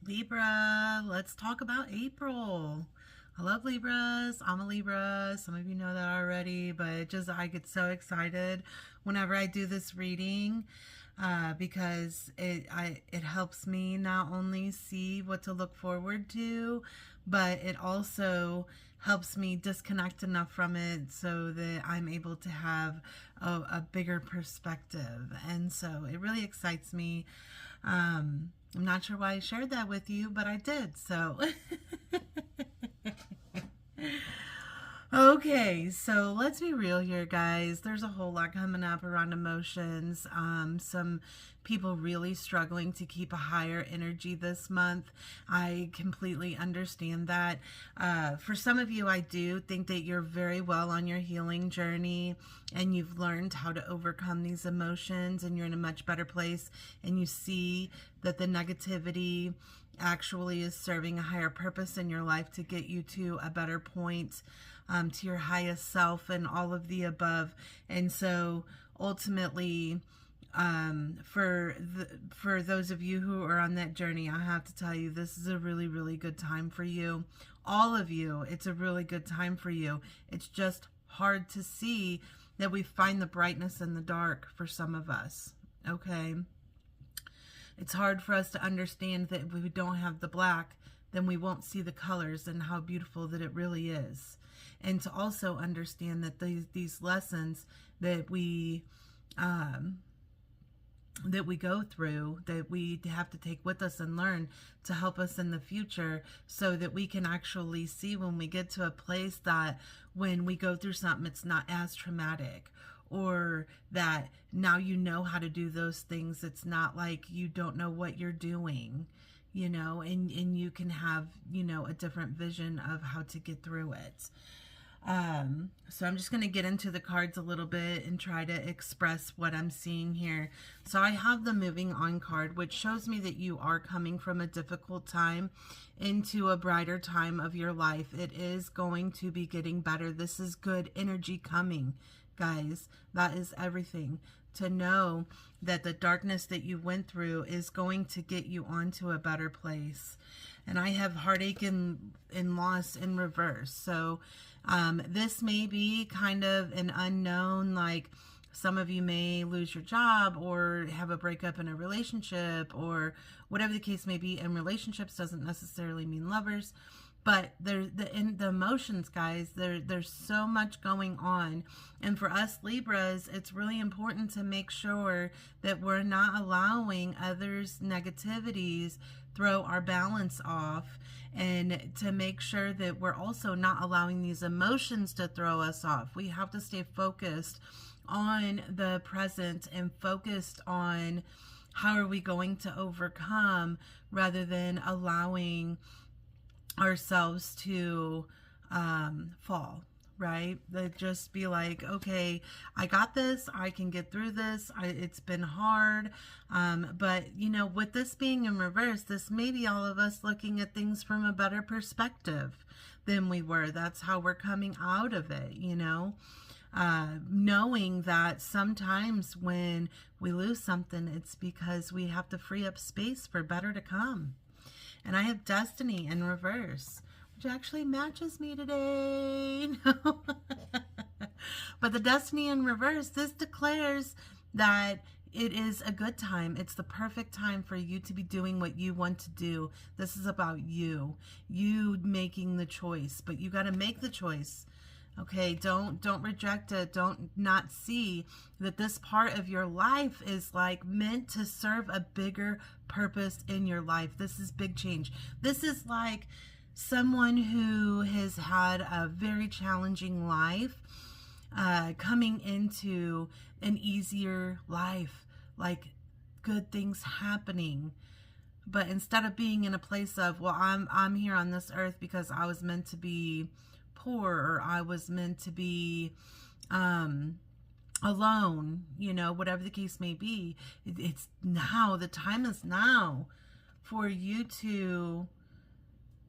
Libra, let's talk about April. I love Libras. I'm a Libra. Some of you know that already, but I get so excited whenever I do this reading because it helps me not only see what to look forward to, but it also helps me disconnect enough from it so that I'm able to have a bigger perspective. And so it really excites me. I'm not sure why I shared that with you, but I did. So, okay, so let's be real here, guys. There's a whole lot coming up around emotions. Some people really struggling to keep a higher energy this month. I completely understand that. For some of you, I do think that you're very well on your healing journey and you've learned how to overcome these emotions and you're in a much better place and you see that the negativity actually is serving a higher purpose in your life to get you to a better point, to your highest self and all of the above. And so ultimately, for those of you who are on that journey, I have to tell you, this is a really, really good time for you. All of you, it's a really good time for you. It's just hard to see that we find the brightness in the dark for some of us, okay? It's hard for us to understand that if we don't have the black, then we won't see the colors and how beautiful that it really is. And to also understand that these lessons that we go through, that we have to take with us and learn to help us in the future so that we can actually see when we get to a place that when we go through something, it's not as traumatic, or that now you know how to do those things. It's not like you don't know what you're doing, you know, and you can have, you know, a different vision of how to get through it. So I'm just going to get into the cards a little bit and try to express what I'm seeing here. So I have the moving on card, which shows me that you are coming from a difficult time into a brighter time of your life. It is going to be getting better. This is good energy coming, guys. That is everything. To know that the darkness that you went through is going to get you onto a better place. And I have heartache and loss in reverse. So this may be kind of an unknown, like some of you may lose your job or have a breakup in a relationship or whatever the case may be. And relationships doesn't necessarily mean lovers. But in the emotions, guys, there's so much going on. And for us Libras, it's really important to make sure that we're not allowing others' negativities throw our balance off, and to make sure that we're also not allowing these emotions to throw us off. We have to stay focused on the present and focused on how are we going to overcome, rather than allowing ourselves to fall, right? That just be like, okay, I got this, I can get through this, it's been hard, but you know, with this being in reverse, this may be all of us looking at things from a better perspective than we were. That's how we're coming out of it, you know, knowing that sometimes when we lose something, it's because we have to free up space for better to come. And I have Destiny in reverse, which actually matches me today. But the Destiny in reverse, this declares that it is a good time. It's the perfect time for you to be doing what you want to do. This is about you making the choice, but you got to make the choice. Okay, don't reject it. Don't not see that this part of your life is like meant to serve a bigger purpose in your life. This is big change. This is like someone who has had a very challenging life, coming into an easier life, like good things happening. But instead of being in a place of, well, I'm here on this earth because I was meant to be poor, or I was meant to be alone, you know, whatever the case may be, it's now, the time is now for you to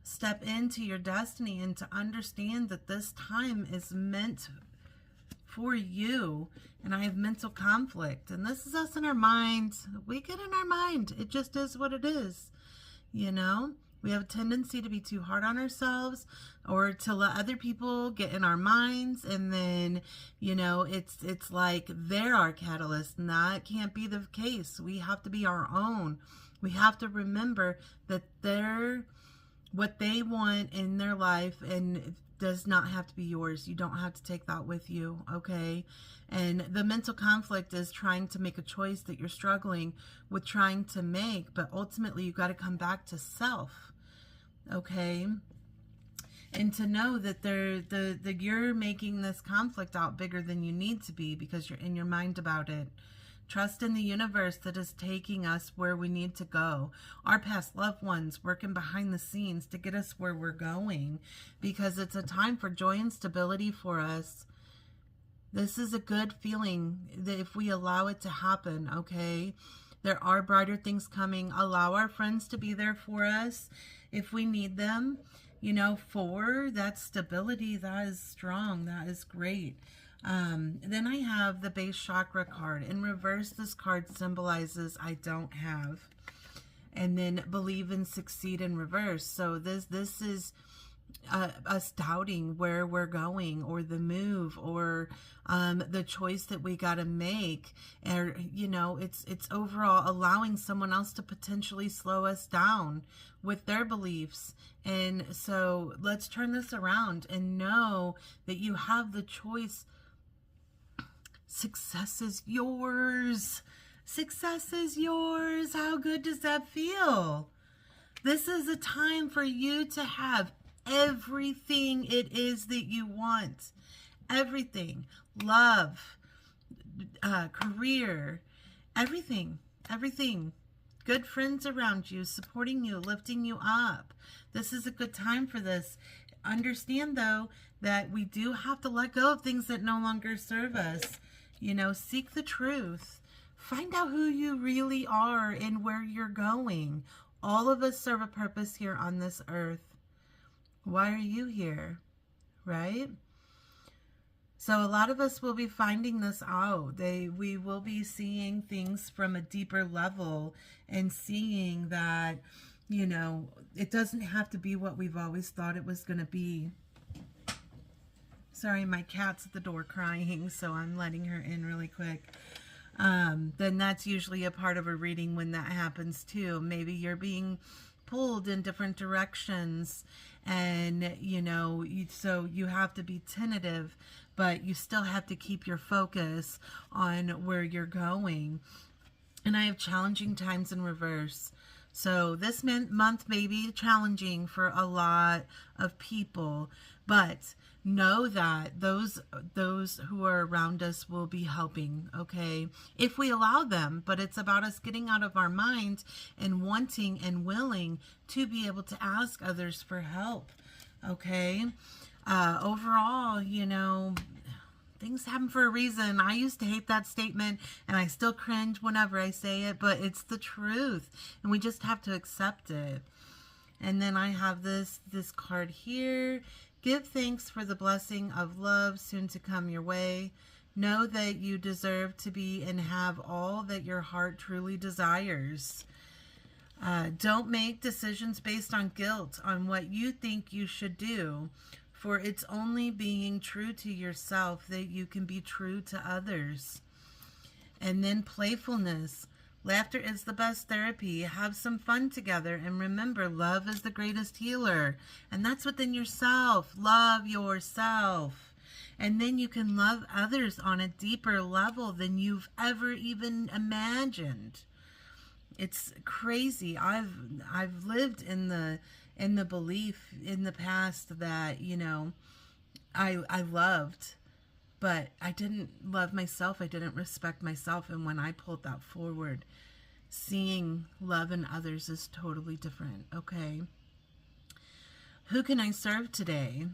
step into your destiny and to understand that this time is meant for you. And I have mental conflict, and this is us in our mind. We get in our mind. It just is what it is. You know, we have a tendency to be too hard on ourselves, or to let other people get in our minds, and then, you know, it's like they're our catalyst, and that can't be the case. We have to be our own. We have to remember that they're what they want in their life, and it does not have to be yours. You don't have to take that with you, okay? And the mental conflict is trying to make a choice that you're struggling with trying to make, but ultimately you got to come back to self, okay? And to know that you're making this conflict out bigger than you need to be because you're in your mind about it. Trust in the universe that is taking us where we need to go. Our past loved ones working behind the scenes to get us where we're going, because it's a time for joy and stability for us. This is a good feeling that if we allow it to happen, okay? There are brighter things coming. Allow our friends to be there for us if we need them. You know, for that stability, that is strong. That is great. Then I have the base chakra card. In reverse, this card symbolizes I don't have. And then believe and succeed in reverse. So this is us doubting where we're going, or the move, or the choice that we got to make. Or, you know, it's overall allowing someone else to potentially slow us down with their beliefs. And so let's turn this around and know that you have the choice. Success is yours. Success is yours. How good does that feel? This is a time for you to have everything it is that you want. Everything. Love, career, everything. Good friends around you, supporting you, lifting you up. This is a good time for this. Understand, though, that we do have to let go of things that no longer serve us. You know, seek the truth. Find out who you really are and where you're going. All of us serve a purpose here on this earth. Why are you here? Right? So a lot of us will be finding this out. We will be seeing things from a deeper level and seeing that, you know, it doesn't have to be what we've always thought it was going to be. Sorry, my cat's at the door crying, so I'm letting her in really quick. Then that's usually a part of a reading when that happens too. Maybe you're being pulled in different directions, and, you know, so you have to be tentative, but you still have to keep your focus on where you're going. And I have challenging times in reverse. So this month may be challenging for a lot of people, but know that those who are around us will be helping, okay? If we allow them, but it's about us getting out of our minds and wanting and willing to be able to ask others for help, okay? Overall, you know, things happen for a reason. I used to hate that statement, and I still cringe whenever I say it, but it's the truth, and we just have to accept it. And then I have this card here. Give thanks for the blessing of love soon to come your way. Know that you deserve to be and have all that your heart truly desires. Don't make decisions based on guilt, on what you think you should do, for it's only being true to yourself that you can be true to others. And then playfulness. Laughter is the best therapy. Have some fun together, and remember, love is the greatest healer. And that's within yourself. Love yourself. And then you can love others on a deeper level than you've ever even imagined. It's crazy. I've lived in the belief in the past that, you know, I loved, but I didn't love myself. I didn't respect myself. And when I pulled that forward, seeing love in others is totally different, okay? Who can I serve today?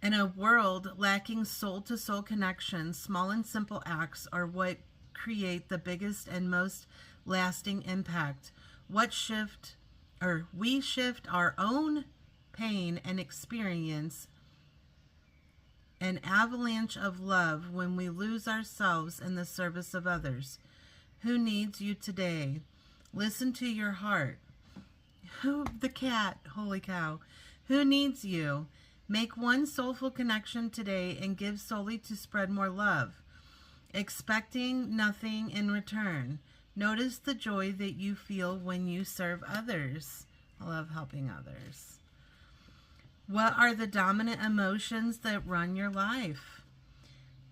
In a world lacking soul-to-soul connections, small and simple acts are what create the biggest and most lasting impact. We shift our own pain and experience an avalanche of love when we lose ourselves in the service of others. Who needs you today? Listen to your heart. Who, the cat, holy cow. Who needs you? Make one soulful connection today and give solely to spread more love, expecting nothing in return. Notice the joy that you feel when you serve others. I love helping others. What are the dominant emotions that run your life?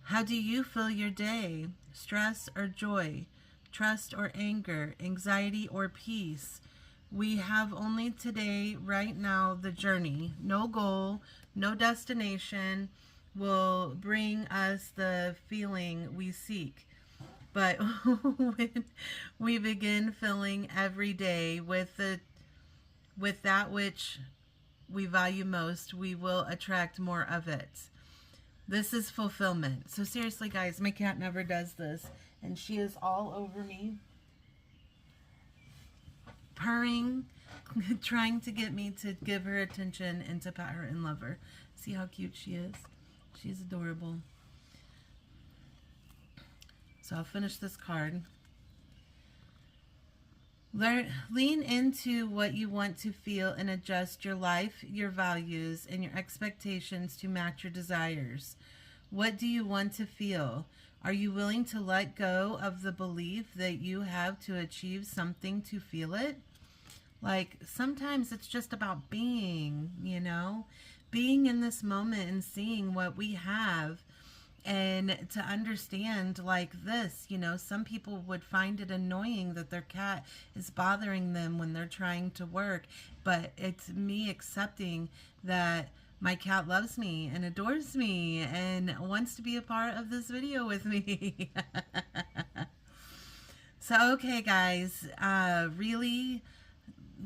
How do you feel your day? Stress or joy? Trust or anger? Anxiety or peace? We have only today, right now, the journey. No goal, no destination will bring us the feeling we seek. But when we begin filling every day with that which we value most, we will attract more of it. This is fulfillment. So seriously, guys, my cat never does this, and she is all over me, purring, trying to get me to give her attention and to pet her and love her. See how cute she is? She's adorable. So I'll finish this card. Lean into what you want to feel and adjust your life, your values, and your expectations to match your desires. What do you want to feel? Are you willing to let go of the belief that you have to achieve something to feel it? Like, sometimes it's just about being, you know, being in this moment and seeing what we have. And to understand, like this, you know, some people would find it annoying that their cat is bothering them when they're trying to work. But it's me accepting that my cat loves me and adores me and wants to be a part of this video with me. So, okay, guys, really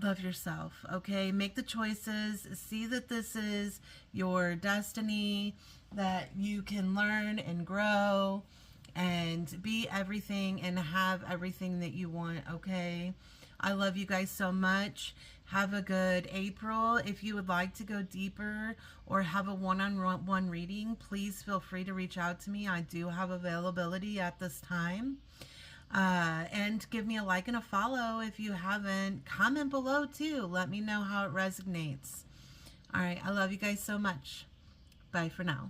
love yourself, okay? Make the choices. See that this is your destiny, that you can learn and grow and be everything and have everything that you want, okay? I love you guys so much. Have a good April. If you would like to go deeper or have a one-on-one reading, please feel free to reach out to me. I do have availability at this time. And give me a like and a follow if you haven't. Comment below too. Let me know how it resonates. All right. I love you guys so much. Bye for now.